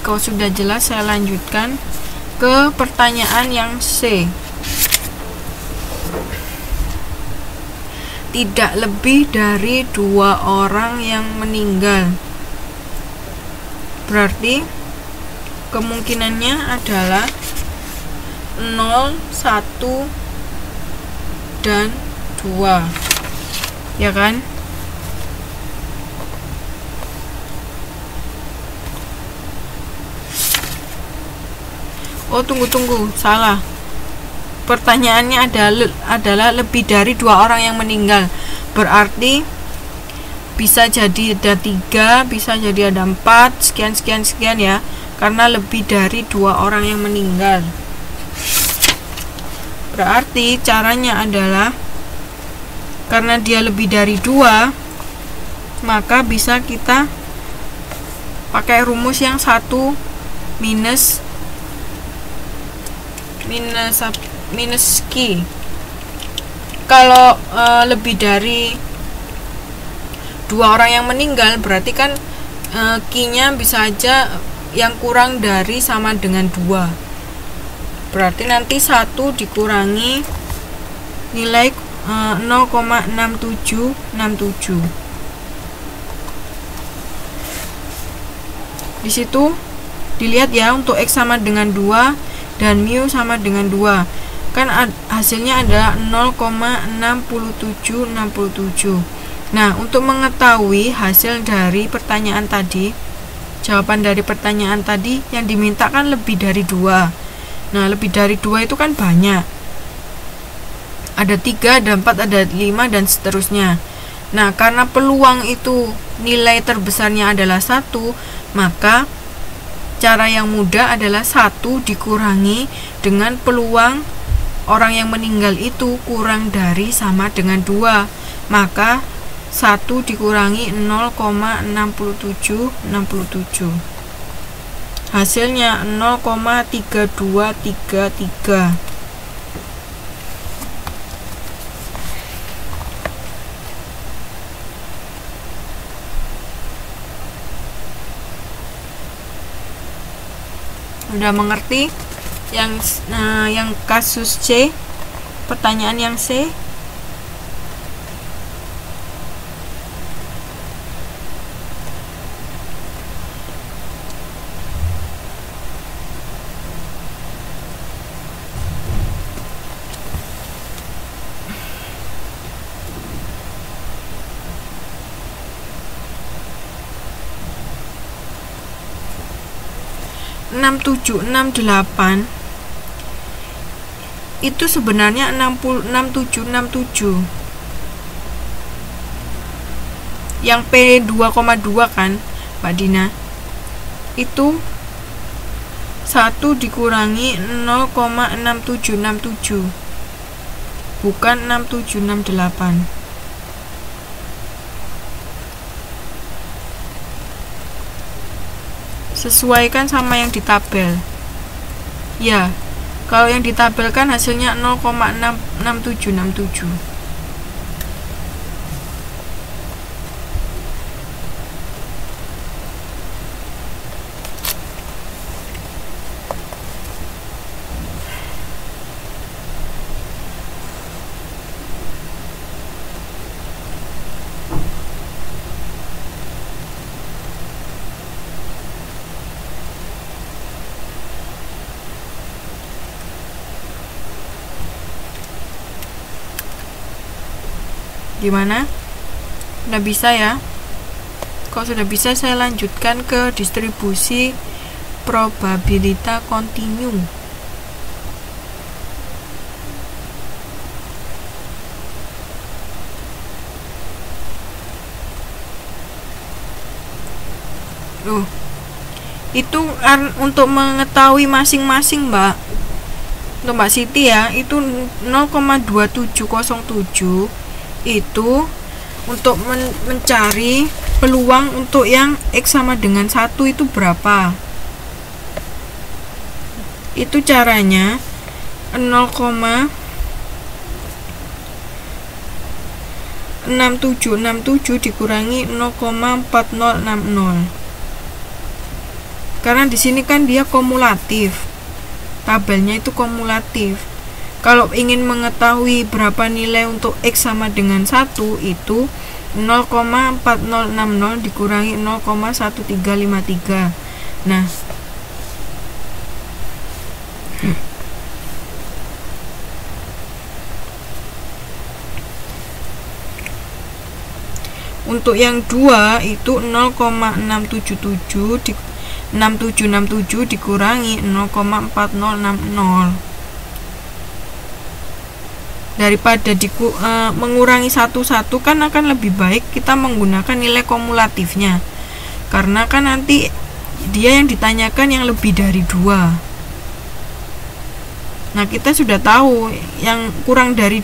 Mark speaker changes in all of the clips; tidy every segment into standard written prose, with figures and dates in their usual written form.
Speaker 1: Kalau sudah jelas, saya lanjutkan ke pertanyaan yang C. Tidak lebih dari 2 orang yang meninggal. Berarti kemungkinannya adalah 0, 1, dan 2, ya kan? Oh, tunggu, salah. Pertanyaannya adalah lebih dari 2 orang yang meninggal. Berarti bisa jadi ada 3, bisa jadi ada 4, sekian ya. Karena lebih dari 2 orang yang meninggal. Berarti caranya adalah, karena dia lebih dari 2, maka bisa kita pakai rumus yang 1 minus Q. Kalau lebih dari 2 orang yang meninggal, berarti kan Q-nya bisa aja yang kurang dari sama dengan 2. Berarti nanti 1 dikurangi nilai 0,6767. Di situ dilihat ya, untuk X sama dengan 2 dan mu sama dengan 2, kan hasilnya adalah 0,6767. Nah, untuk mengetahui hasil dari pertanyaan tadi, jawaban dari pertanyaan tadi, yang diminta kan lebih dari 2. Nah, lebih dari 2 itu kan banyak, ada 3, ada 4, ada 5, dan seterusnya. Nah, karena peluang itu nilai terbesarnya adalah 1, maka cara yang mudah adalah 1 dikurangi dengan peluang orang yang meninggal itu kurang dari sama dengan 2. Maka 1 dikurangi 0,6767. Hasilnya 0,3233. Udah mengerti yang kasus C, pertanyaan yang C? (6768) itu sebenarnya 6767. Yang P 2,2 kan, Mbak Dina? Itu 1 dikurangi 0,6767, bukan 6768. Sesuaikan sama yang di tabel. Ya, kalau yang di tabel kan hasilnya 0,6767. Gimana? Udah bisa ya? Kalau sudah bisa, saya lanjutkan ke distribusi probabilitas kontinu. Itu untuk mengetahui masing-masing, Mbak. Untuk Mbak Siti ya, itu 0,2707 itu untuk mencari peluang untuk yang X sama dengan 1 itu berapa. Itu caranya 0,6767 dikurangi 0,4060. Karena di sini kan dia kumulatif. Tabelnya itu kumulatif. Kalau ingin mengetahui berapa nilai untuk X sama dengan 1, itu 0,4060 dikurangi 0,1353. Nah, untuk yang 2 itu 0,6767 dikurangi 0,4060. Daripada mengurangi satu-satu kan akan lebih baik kita menggunakan nilai kumulatifnya, karena kan nanti dia yang ditanyakan yang lebih dari 2. Nah, kita sudah tahu yang kurang dari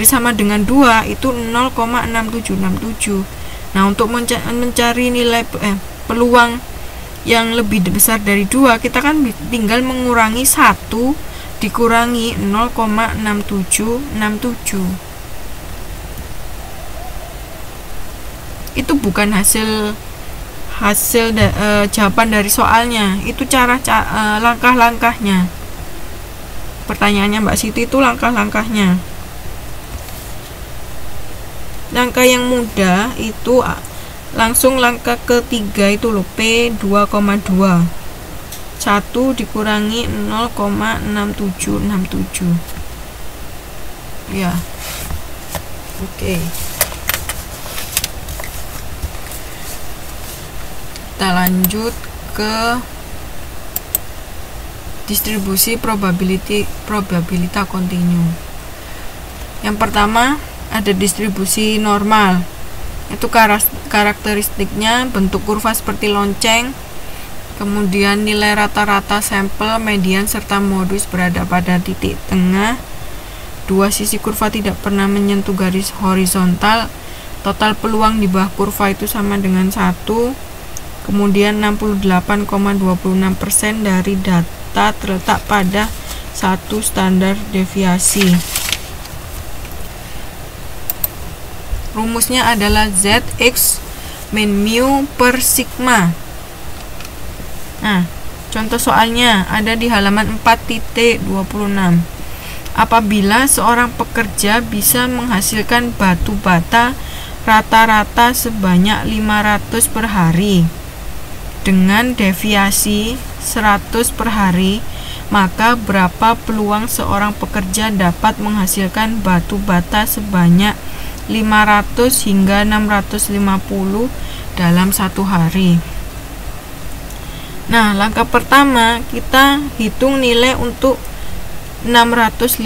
Speaker 1: sama dengan 2 itu 0,6767. Nah, untuk mencari nilai peluang yang lebih besar dari 2, kita kan tinggal mengurangi 1 dikurangi 0,6767. Itu bukan hasil jawaban dari soalnya, itu langkah-langkahnya. Pertanyaannya Mbak Siti itu langkah-langkahnya. Langkah yang mudah itu langsung langkah ketiga itu loh, P 2,2. 1 dikurangi 0,6767. Ya. Oke. Kita lanjut ke distribusi probabilita kontinu. Yang pertama ada distribusi normal. Itu karakteristiknya bentuk kurva seperti lonceng. Kemudian nilai rata-rata sampel, median, serta modus berada pada titik tengah. Dua sisi kurva tidak pernah menyentuh garis horizontal. Total peluang di bawah kurva itu sama dengan 1. Kemudian 68,26% dari data terletak pada satu standar deviasi. Rumusnya adalah ZX min mu per sigma. Nah, contoh soalnya ada di halaman 4.26. Apabila seorang pekerja bisa menghasilkan batu bata rata-rata sebanyak 500 per hari dengan deviasi 100 per hari, maka berapa peluang seorang pekerja dapat menghasilkan batu bata sebanyak 500 hingga 650 dalam satu hari? Nah, langkah pertama kita hitung nilai untuk 650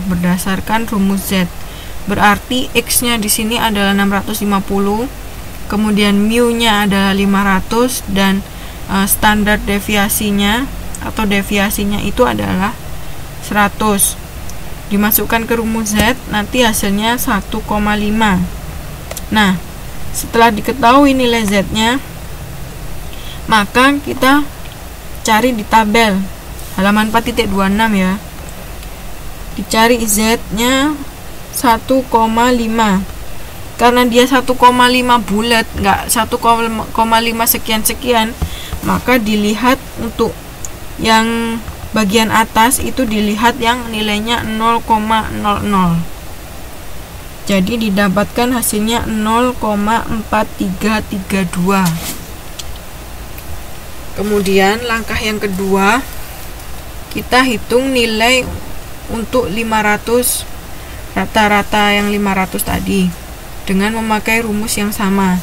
Speaker 1: berdasarkan rumus Z. Berarti X-nya di sini adalah 650, kemudian mu-nya adalah 500 dan standar deviasinya atau deviasinya itu adalah 100. Dimasukkan ke rumus Z, nanti hasilnya 1,5. Nah, setelah diketahui nilai Z-nya, maka kita cari di tabel halaman 4.26 ya. Dicari Z-nya 1,5. Karena dia 1,5 bulat, enggak 1,5 sekian-sekian, maka dilihat untuk yang bagian atas itu dilihat yang nilainya 0,00. Jadi didapatkan hasilnya 0,4332. Kemudian langkah yang kedua, kita hitung nilai untuk 500 rata-rata yang 500 tadi dengan memakai rumus yang sama.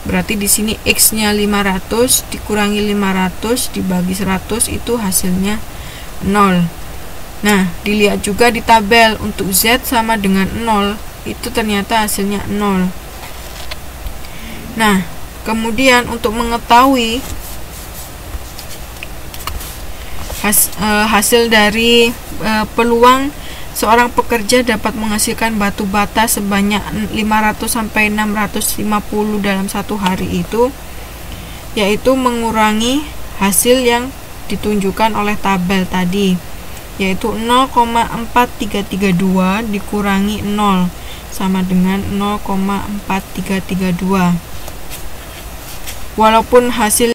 Speaker 1: Berarti di sini X-nya 500 dikurangi 500 dibagi 100 itu hasilnya 0. Nah, dilihat juga di tabel untuk Z sama dengan 0, itu ternyata hasilnya 0. Nah, kemudian untuk mengetahui hasil dari peluang seorang pekerja dapat menghasilkan batu bata sebanyak 500 sampai 650 dalam satu hari itu, yaitu mengurangi hasil yang ditunjukkan oleh tabel tadi, yaitu 0,4332 dikurangi 0 sama dengan 0,4332. Walaupun hasil